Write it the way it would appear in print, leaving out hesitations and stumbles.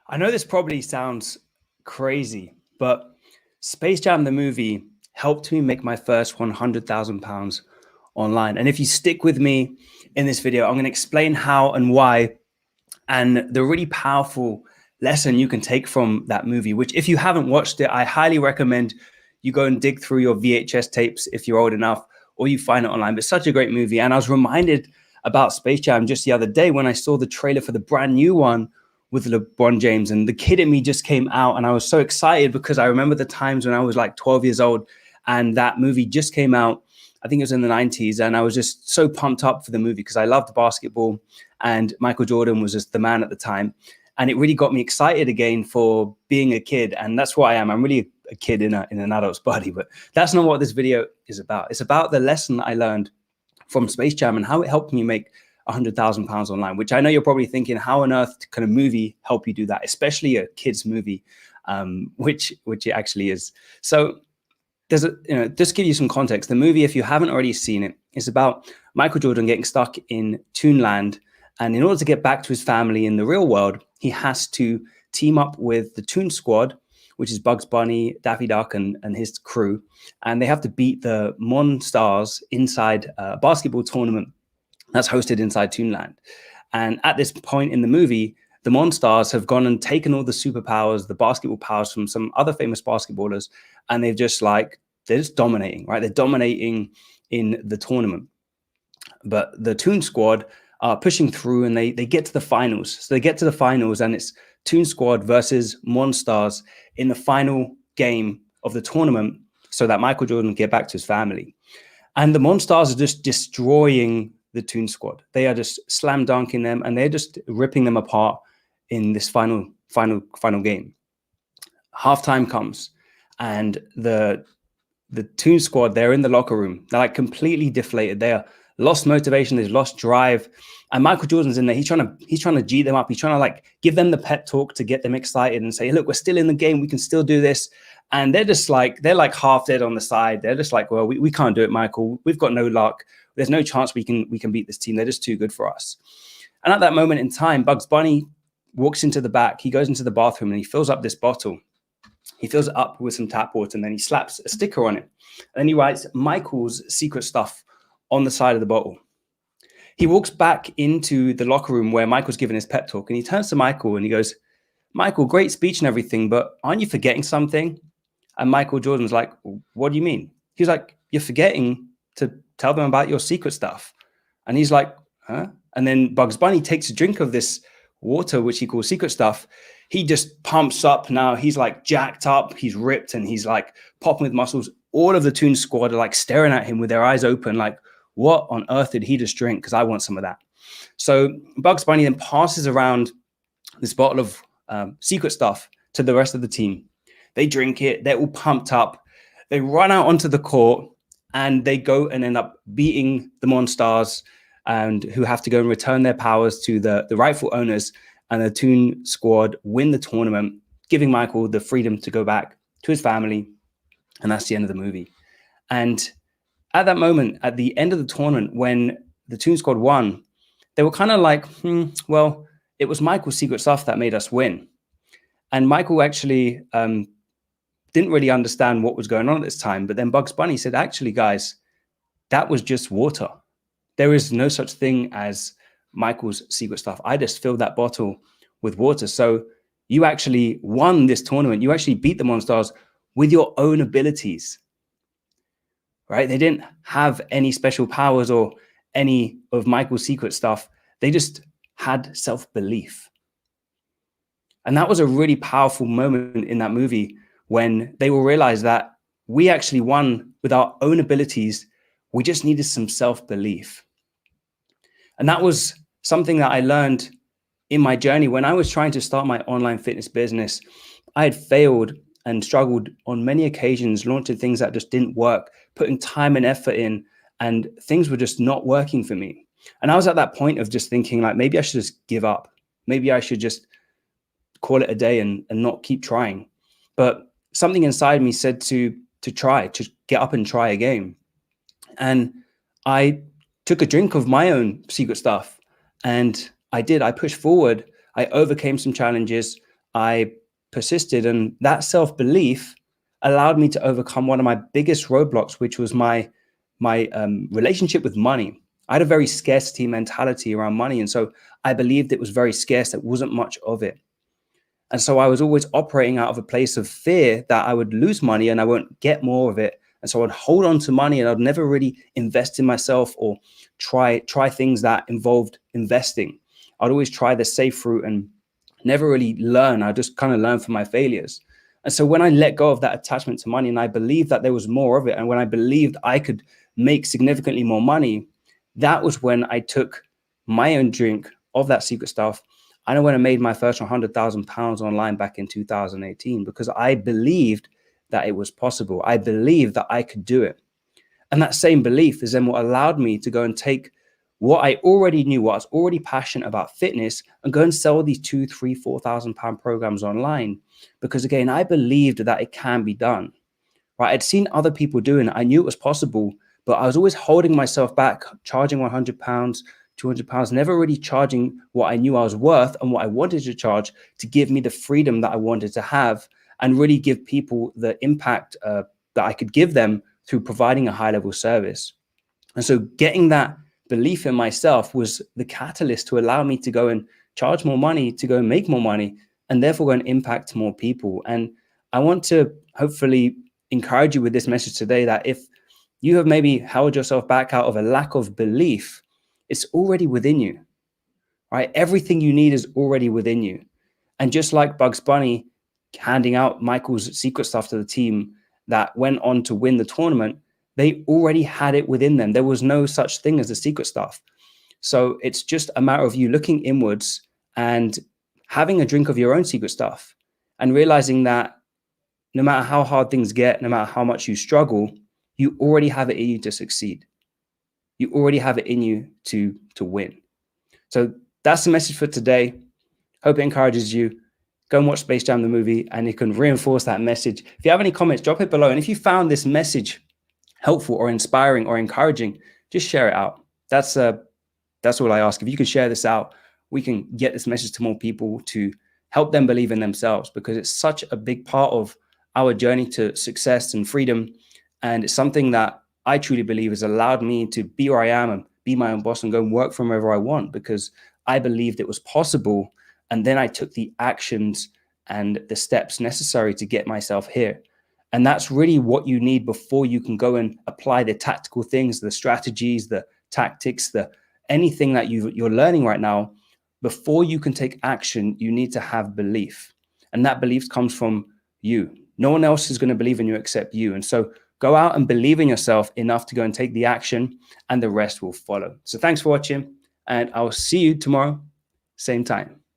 I know this probably sounds crazy, but Space Jam the movie helped me make my first £100,000 online. And if you stick with me in this video, I'm going to explain how and why and the really powerful lesson you can take from that movie, which if you haven't watched it, I highly recommend you go and dig through your VHS tapes if you're old enough, or you find it online. But it's such a great movie. And I was reminded about Space Jam just the other day when I saw the trailer for the brand new one with LeBron James, and the kid in me just came out, and I was so excited because I remember the times when I was like 12 years old and that movie just came out. I think it was in the 90s, and I was just so pumped up for the movie because I loved basketball and Michael Jordan was just the man at the time. And it really got me excited again for being a kid. And that's what I am. I'm really a kid in an adult's body, but that's not what this video is about. It's about the lesson that I learned from Space Jam and how it helped me make £100,000 online, which I know you're probably thinking, how on earth can a movie help you do that? Especially a kid's movie, which it actually is. So there's just give you some context. The movie, if you haven't already seen it, is about Michael Jordan getting stuck in Toonland. And in order to get back to his family in the real world, he has to team up with the Toon Squad, which is Bugs Bunny, Daffy Duck, and his crew. And they have to beat the Monstars inside a basketball tournament that's hosted inside Toonland. And at this point in the movie, the Monstars have gone and taken all the superpowers, the basketball powers from some other famous basketballers, and they're just dominating, right? They're dominating in the tournament. But the Toon Squad are pushing through, and they get to the finals. So they get to the finals, and it's Toon Squad versus Monstars in the final game of the tournament so that Michael Jordan can get back to his family. And the Monstars are just destroying the Toon Squad. They are just slam dunking them, and they're just ripping them apart in this final game. Halftime comes, and the Toon Squad, they're in the locker room. They're like completely deflated. They are lost motivation. They've lost drive. And Michael Jordan's in there. He's trying to G them up. He's trying to like give them the pep talk to get them excited and say, look, we're still in the game. We can still do this. And they're like half dead on the side. They're just like, well, we can't do it, Michael. We've got no luck. There's no chance we can beat this team. They're just too good for us. And at that moment in time, Bugs Bunny walks into the back. He goes into the bathroom and he fills up this bottle. He fills it up with some tap water, and then he slaps a sticker on it. And then he writes Michael's secret stuff on the side of the bottle. He walks back into the locker room where Michael's giving his pep talk, and he turns to Michael and he goes, Michael, great speech and everything, but aren't you forgetting something? And Michael Jordan's like, what do you mean? He's like, you're forgetting to tell them about your secret stuff. And he's like, huh? And then Bugs Bunny takes a drink of this water, which he calls secret stuff. He just pumps up now. He's like jacked up. He's ripped, and he's like popping with muscles. All of the Toon Squad are like staring at him with their eyes open, like, what on earth did he just drink? Because I want some of that. So Bugs Bunny then passes around this bottle of secret stuff to the rest of the team. They drink it. They're all pumped up. They run out onto the court, and they go and end up beating the Monstars, and who have to go and return their powers to the rightful owners. And the Toon Squad win the tournament, giving Michael the freedom to go back to his family. And that's the end of the movie. And at that moment, at the end of the tournament, when the Toon Squad won, they were kind of like, well, it was Michael's secret stuff that made us win. And Michael actually didn't really understand what was going on at this time. But then Bugs Bunny said, actually, guys, that was just water. There is no such thing as Michael's secret stuff. I just filled that bottle with water. So you actually won this tournament. You actually beat the Monstars with your own abilities. Right? They didn't have any special powers or any of Michael's secret stuff. They just had self-belief. And that was a really powerful moment in that movie when they will realize that we actually won with our own abilities. We just needed some self-belief. And that was something that I learned in my journey when I was trying to start my online fitness business. I had failed and struggled on many occasions, launching things that just didn't work, putting time and effort in, and things were just not working for me. And I was at that point of just thinking, like, maybe I should just give up. Maybe I should just call it a day and not keep trying. But something inside me said to try, to get up and try again. And I took a drink of my own secret stuff, and I pushed forward. I overcame some challenges. I persisted, and that self-belief allowed me to overcome one of my biggest roadblocks, which was my relationship with money. I had a very scarcity mentality around money, and so I believed it was very scarce. There wasn't much of it. And so I was always operating out of a place of fear that I would lose money and I won't get more of it. And so I'd hold on to money and I'd never really invest in myself or try things that involved investing. I'd always try the safe route and never really learn. I just kind of learn from my failures. And so when I let go of that attachment to money and I believed that there was more of it, and when I believed I could make significantly more money, that was when I took my own drink of that secret stuff. I know when I made my first £100,000 online back in 2018, because I believed that it was possible. I believed that I could do it. And that same belief is then what allowed me to go and take what I already knew, what I was already passionate about, fitness, and go and sell these £2,000, £3,000, £4,000 programs online. Because again, I believed that it can be done, right? I'd seen other people doing it. I knew it was possible, but I was always holding myself back, charging £100, £200, never really charging what I knew I was worth and what I wanted to charge to give me the freedom that I wanted to have and really give people the impact that I could give them through providing a high level service. And so getting that belief in myself was the catalyst to allow me to go and charge more money, to go and make more money, and therefore go and impact more people. And I want to hopefully encourage you with this message today that if you have maybe held yourself back out of a lack of belief, it's already within you, right? Everything you need is already within you. And just like Bugs Bunny handing out Michael's secret stuff to the team that went on to win the tournament, they already had it within them. There was no such thing as the secret stuff. So it's just a matter of you looking inwards and having a drink of your own secret stuff and realizing that no matter how hard things get, no matter how much you struggle, you already have it in you to succeed. You already have it in you to win. So that's the message for today. Hope it encourages you. Go and watch Space Jam the movie and you can reinforce that message. If you have any comments, drop it below. And if you found this message helpful or inspiring or encouraging, just share it out. That's all I ask. If you can share this out, we can get this message to more people to help them believe in themselves, because it's such a big part of our journey to success and freedom. And it's something that I truly believe has allowed me to be where I am and be my own boss and go and work from wherever I want, because I believed it was possible. And then I took the actions and the steps necessary to get myself here. And that's really what you need before you can go and apply the tactical things, the strategies, the tactics, anything that you're learning right now. Before you can take action, you need to have belief. And that belief comes from you. No one else is going to believe in you except you. And so go out and believe in yourself enough to go and take the action, and the rest will follow. So thanks for watching, and I'll see you tomorrow, same time.